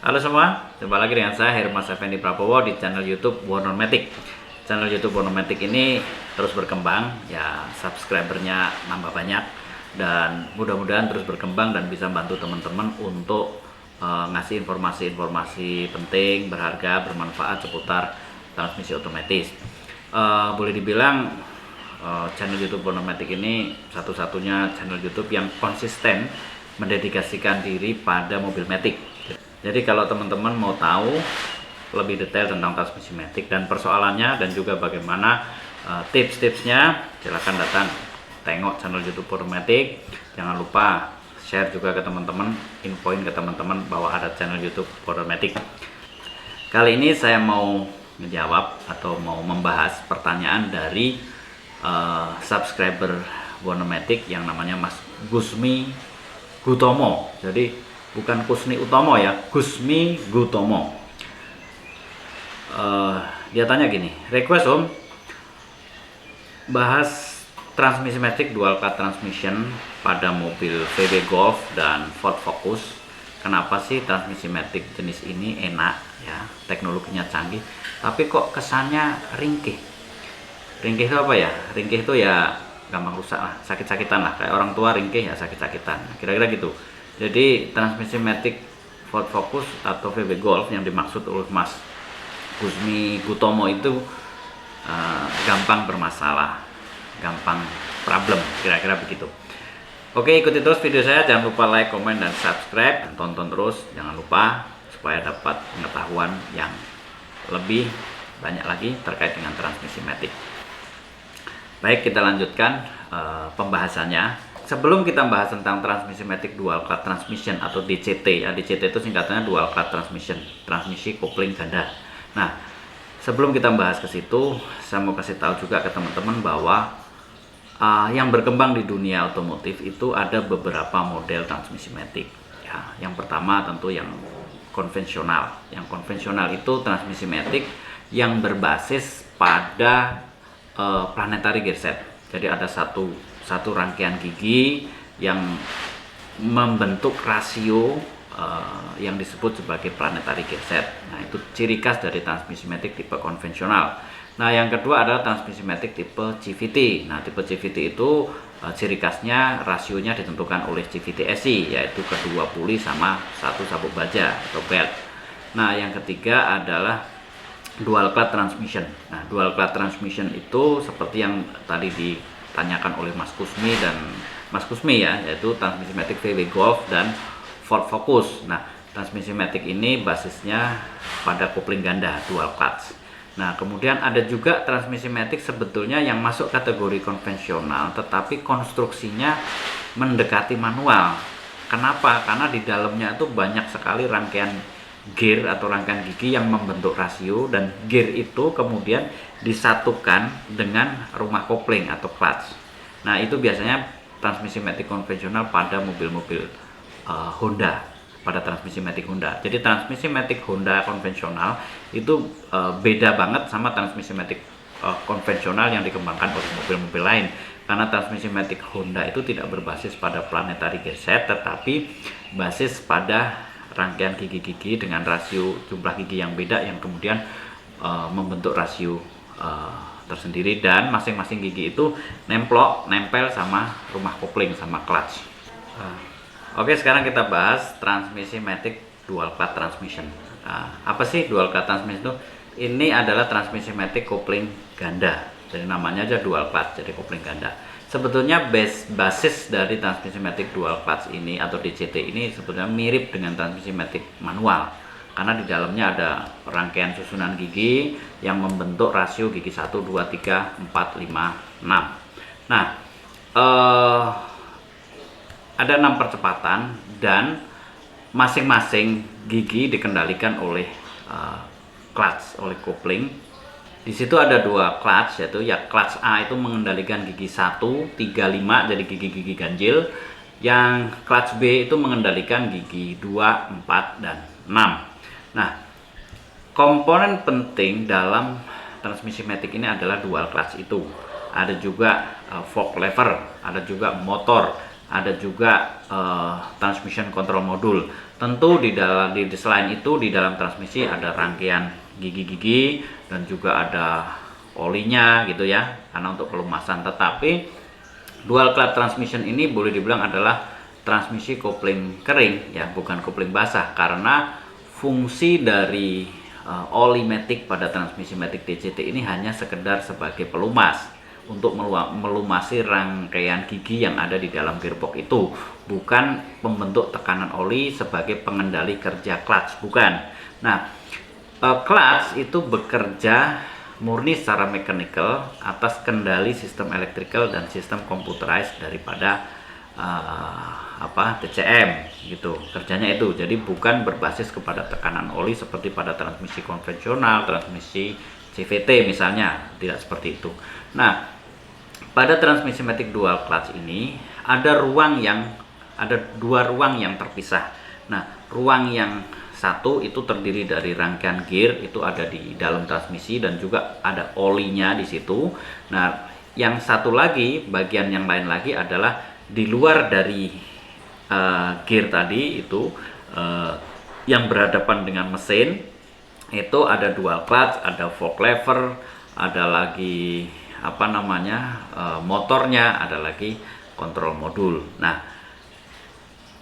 Halo semua, jumpa lagi dengan saya Hermas Effendi Prabowo di channel YouTube Wonomatic. Channel YouTube Wonomatic ini terus berkembang, ya subscribernya nambah banyak dan mudah-mudahan terus berkembang dan bisa bantu teman-teman untuk ngasih informasi-informasi penting, berharga, bermanfaat seputar transmisi otomatis. Boleh dibilang channel YouTube Wonomatic ini satu-satunya channel YouTube yang konsisten mendedikasikan diri pada mobil matic. Jadi kalau teman-teman mau tahu lebih detail tentang transmisi matic dan persoalannya dan juga bagaimana tips-tipsnya, silahkan datang tengok channel YouTube Wonomatic. Jangan lupa share juga ke teman-teman, infoin ke teman-teman bahwa ada channel YouTube Wonomatic. Kali ini saya mau menjawab atau mau membahas pertanyaan dari subscriber Wonomatic yang namanya Mas Gusmi Gutomo. Jadi bukan Kusni Utomo ya, Gusmi Gutomo. Dia tanya gini, request Om, bahas transmisi matic dual clutch transmission pada mobil VW Golf dan Ford Focus. Kenapa sih transmisi matic jenis ini enak ya, teknologinya canggih, tapi kok kesannya ringkih? Ringkih itu apa ya? Ringkih itu ya gampang rusak lah, sakit-sakitan lah, kayak orang tua ringkih ya sakit-sakitan, kira-kira gitu. Jadi transmisi matic Ford Focus atau VW Golf yang dimaksud oleh Mas Gusmi Gutomo itu gampang bermasalah, gampang problem, kira-kira begitu. Oke, ikuti terus video saya, jangan lupa like, komen, dan subscribe, dan tonton terus, jangan lupa supaya dapat pengetahuan yang lebih banyak lagi terkait dengan transmisi matic. Baik, kita lanjutkan pembahasannya. Sebelum kita bahas tentang transmisi matic dual clutch transmission atau DCT ya, DCT itu singkatannya dual clutch transmission, transmisi kopling ganda. Nah, sebelum kita bahas ke situ, saya mau kasih tahu juga ke teman-teman bahwa yang berkembang di dunia otomotif itu ada beberapa model transmisi matic. Ya, yang pertama tentu yang konvensional. Yang konvensional itu transmisi matic yang berbasis pada planetary gearset. Jadi ada satu rangkaian gigi yang membentuk rasio yang disebut sebagai planetary gearset. Nah, itu ciri khas dari transmisi matic tipe konvensional. Nah, yang kedua adalah transmisi matic tipe CVT. Nah, tipe CVT itu ciri khasnya rasionya ditentukan oleh CVT SI, yaitu kedua puli sama satu sabuk baja atau belt. Nah, yang ketiga adalah dual clutch transmission. Nah, dual clutch transmission itu seperti yang tadi ditanyakan oleh Mas Kusmi ya, yaitu transmisi matic VW Golf dan Ford Focus. Nah, transmisi matic ini basisnya pada kopling ganda dual clutch. Nah, kemudian ada juga transmisi matic sebetulnya yang masuk kategori konvensional tetapi konstruksinya mendekati manual. Kenapa? Karena di dalamnya itu banyak sekali rangkaian gear atau rangkaian gigi yang membentuk rasio, dan gear itu kemudian disatukan dengan rumah kopling atau clutch. Nah, itu biasanya transmisi matic konvensional pada mobil-mobil Honda, pada transmisi matic Honda. Jadi transmisi matic Honda konvensional itu beda banget sama transmisi matic konvensional yang dikembangkan oleh mobil-mobil lain, karena transmisi matic Honda itu tidak berbasis pada planetary gearset tetapi basis pada rangkaian gigi-gigi dengan rasio jumlah gigi yang beda yang kemudian membentuk rasio tersendiri, dan masing-masing gigi itu nempel sama rumah kopling sama clutch. Oke, sekarang kita bahas transmisi matic dual clutch transmission. Apa sih dual clutch transmission itu? Ini adalah transmisi matic kopling ganda. Jadi namanya aja dual clutch, jadi kopling ganda. Sebetulnya basis dari transmisi matic dual clutch ini atau DCT ini sebetulnya mirip dengan transmisi matic manual, karena di dalamnya ada rangkaian susunan gigi yang membentuk rasio gigi 1, 2, 3, 4, 5, 6. Nah, ada 6 percepatan dan masing-masing gigi dikendalikan oleh clutch, oleh kopling. Di situ ada 2 clutch, yaitu ya clutch A itu mengendalikan gigi 1, 3, 5 jadi gigi-gigi ganjil. Yang clutch B itu mengendalikan gigi 2, 4, dan 6. Nah, komponen penting dalam transmisi matic ini adalah dual clutch itu. Ada juga fork lever, ada juga motor, ada juga transmission control module. Tentu selain itu di dalam transmisi ada rangkaian gigi-gigi dan juga ada olinya gitu ya, karena untuk pelumasan. Tetapi dual clutch transmission ini boleh dibilang adalah transmisi kopling kering ya, bukan kopling basah, karena fungsi dari oli matic pada transmisi matic DCT ini hanya sekedar sebagai pelumas untuk melumasi rangkaian gigi yang ada di dalam gearbox itu, bukan pembentuk tekanan oli sebagai pengendali kerja clutch, bukan. Nah, clutch itu bekerja murni secara mechanical atas kendali sistem electrical dan sistem computerized daripada TCM gitu, kerjanya itu. Jadi bukan berbasis kepada tekanan oli seperti pada transmisi konvensional, transmisi CVT misalnya, tidak seperti itu. Nah, pada transmisi matic dual clutch ini ada dua ruang yang terpisah. Nah, ruang yang satu itu terdiri dari rangkaian gear, itu ada di dalam transmisi dan juga ada olinya di situ. Nah, yang satu lagi, bagian yang lain lagi adalah di luar dari gear tadi itu, yang berhadapan dengan mesin. Itu ada dual clutch, ada fork lever, ada lagi motornya, ada lagi kontrol modul. Nah,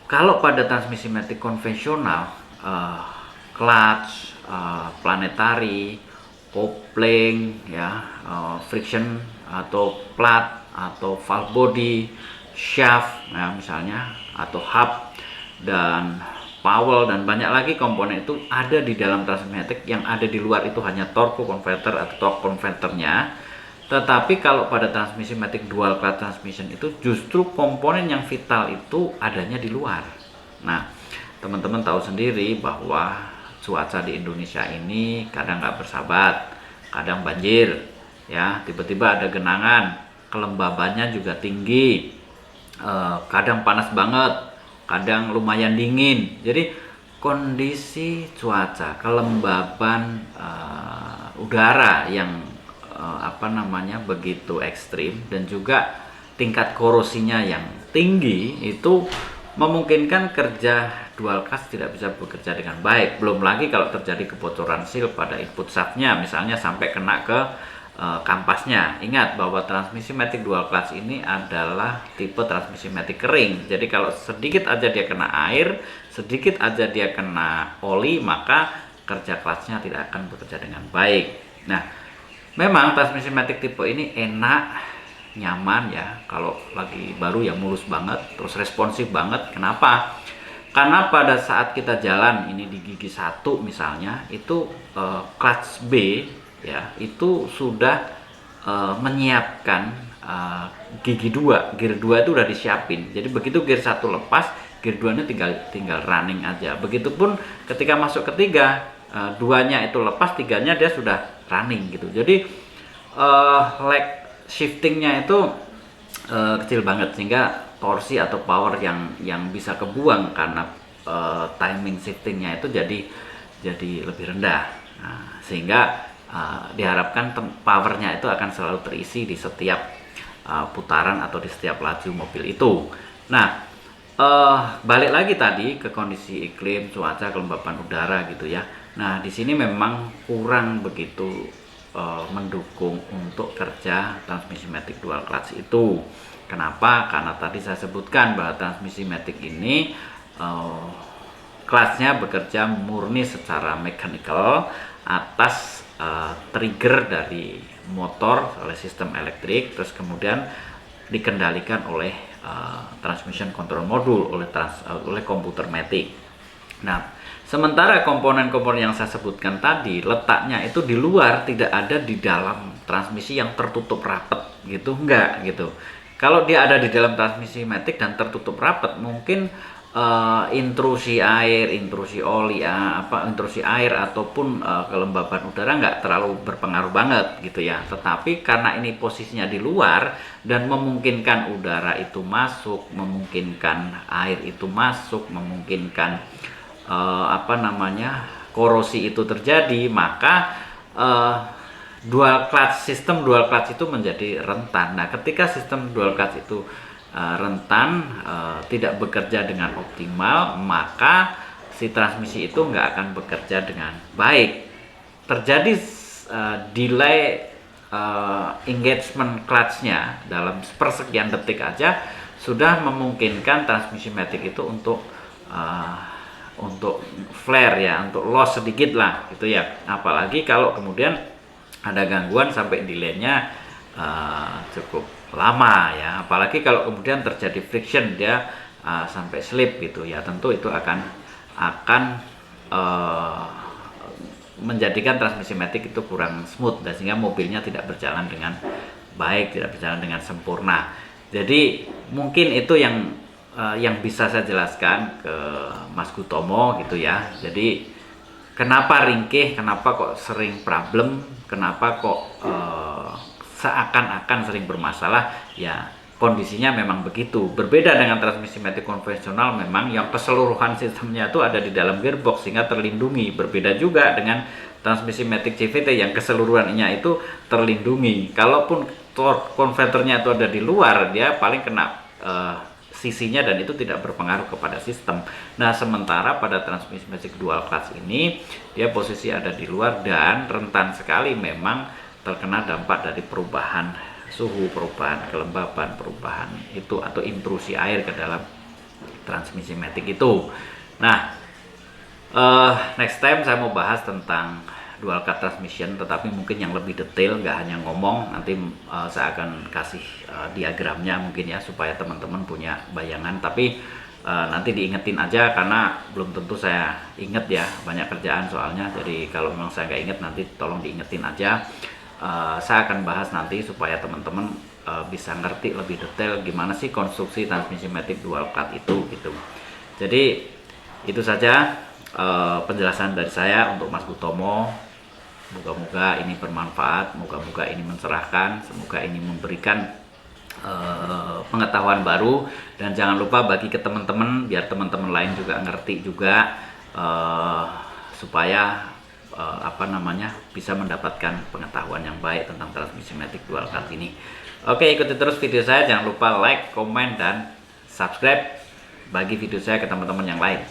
kalau pada transmisi matic konvensional, clutch, planetary, kopling ya, friction atau plat atau valve body, shaft ya misalnya, atau hub dan powell dan banyak lagi komponen itu ada di dalam transmisi matic. Yang ada di luar itu hanya torque converter atau torque converternya. Tetapi kalau pada transmisi matic dual clutch transmission itu justru komponen yang vital itu adanya di luar. Nah, teman-teman tahu sendiri bahwa cuaca di Indonesia ini kadang nggak bersahabat, kadang banjir ya, tiba-tiba ada genangan, kelembabannya juga tinggi, kadang panas banget, kadang lumayan dingin. Jadi kondisi cuaca, kelembaban udara yang begitu ekstrim dan juga tingkat korosinya yang tinggi itu memungkinkan kerja dual clutch tidak bisa bekerja dengan baik. Belum lagi kalau terjadi kebocoran seal pada input shaftnya, misalnya sampai kena ke kampasnya. Ingat bahwa transmisi matic dual clutch ini adalah tipe transmisi matic kering. Jadi kalau sedikit aja dia kena air, sedikit aja dia kena oli, maka kerja clutchnya tidak akan bekerja dengan baik. Nah, memang transmisi matic tipe ini enak, nyaman ya, kalau lagi baru ya mulus banget, terus responsif banget. Kenapa? Karena pada saat kita jalan ini di gigi 1 misalnya, itu clutch B ya, itu sudah menyiapkan gigi 2, gear 2 itu udah disiapin. Jadi begitu gear 1 lepas, gear 2 nya tinggal running aja. Begitupun ketika masuk ke 3, 2-nya itu lepas, 3-nya dia sudah running gitu. Jadi lag shiftingnya itu kecil banget, sehingga torsi atau power yang bisa kebuang karena timing shiftingnya itu jadi lebih rendah. Nah, sehingga diharapkan powernya itu akan selalu terisi di setiap putaran atau di setiap laju mobil itu. Nah, balik lagi tadi ke kondisi iklim, cuaca, kelembapan udara gitu ya. Nah, di sini memang kurang begitu mendukung untuk kerja transmisi matic dual clutch itu. Kenapa? Karena tadi saya sebutkan bahwa transmisi matic ini clutchnya bekerja murni secara mechanical atas trigger dari motor oleh sistem elektrik, terus kemudian dikendalikan oleh transmission control module oleh komputer matic. Nah, sementara komponen-komponen yang saya sebutkan tadi letaknya itu di luar, tidak ada di dalam transmisi yang tertutup rapat gitu, enggak gitu. Kalau dia ada di dalam transmisi matic dan tertutup rapat, mungkin intrusi air, intrusi oli, intrusi air ataupun kelembaban udara nggak terlalu berpengaruh banget gitu ya. Tetapi karena ini posisinya di luar dan memungkinkan udara itu masuk, memungkinkan air itu masuk, memungkinkan korosi itu terjadi, maka sistem dual clutch itu menjadi rentan. Nah, ketika sistem dual clutch itu rentan, tidak bekerja dengan optimal, maka si transmisi itu nggak akan bekerja dengan baik. Terjadi delay engagement clutch-nya dalam sepersekian detik aja sudah memungkinkan transmisi matic itu untuk flare ya, untuk loss sedikit lah gitu ya. Apalagi kalau kemudian ada gangguan sampai delaynya cukup lama ya, apalagi kalau kemudian terjadi friction dia sampai slip gitu ya, tentu itu akan menjadikan transmisi matic itu kurang smooth dan sehingga mobilnya tidak berjalan dengan baik, tidak berjalan dengan sempurna. Jadi mungkin itu yang bisa saya jelaskan ke Mas Gutomo gitu ya. Jadi kenapa ringkih, kenapa kok sering problem, kenapa kok seakan-akan sering bermasalah, ya kondisinya memang begitu. Berbeda dengan transmisi matic konvensional memang yang keseluruhan sistemnya itu ada di dalam gearbox sehingga terlindungi. Berbeda juga dengan transmisi matic CVT yang keseluruhannya itu terlindungi. Kalaupun torque converternya itu ada di luar, dia paling kena sisinya dan itu tidak berpengaruh kepada sistem. Nah, sementara pada transmisi matic dual clutch ini dia posisi ada di luar dan rentan sekali memang terkena dampak dari perubahan suhu, perubahan kelembaban, perubahan itu atau intrusi air ke dalam transmisi matic itu. Nah, next time saya mau bahas tentang dual clutch transmission, tetapi mungkin yang lebih detail, nggak hanya ngomong. Nanti saya akan kasih diagramnya mungkin ya, supaya teman-teman punya bayangan. Tapi nanti diingetin aja karena belum tentu saya inget ya, banyak kerjaan soalnya. Jadi kalau memang saya nggak inget, nanti tolong diingetin aja. Saya akan bahas nanti supaya teman-teman bisa ngerti lebih detail gimana sih konstruksi transmisi matic dual clutch itu gitu. Jadi itu saja penjelasan dari saya untuk Mas Gutomo. Moga-moga ini bermanfaat, moga-moga ini mencerahkan, semoga ini memberikan pengetahuan baru, dan jangan lupa bagi ke teman-teman biar teman-teman lain juga ngerti juga, supaya bisa mendapatkan pengetahuan yang baik tentang transmisi matic dual clutch ini. Oke, ikuti terus video saya, jangan lupa like, komen, dan subscribe bagi video saya ke teman-teman yang lain.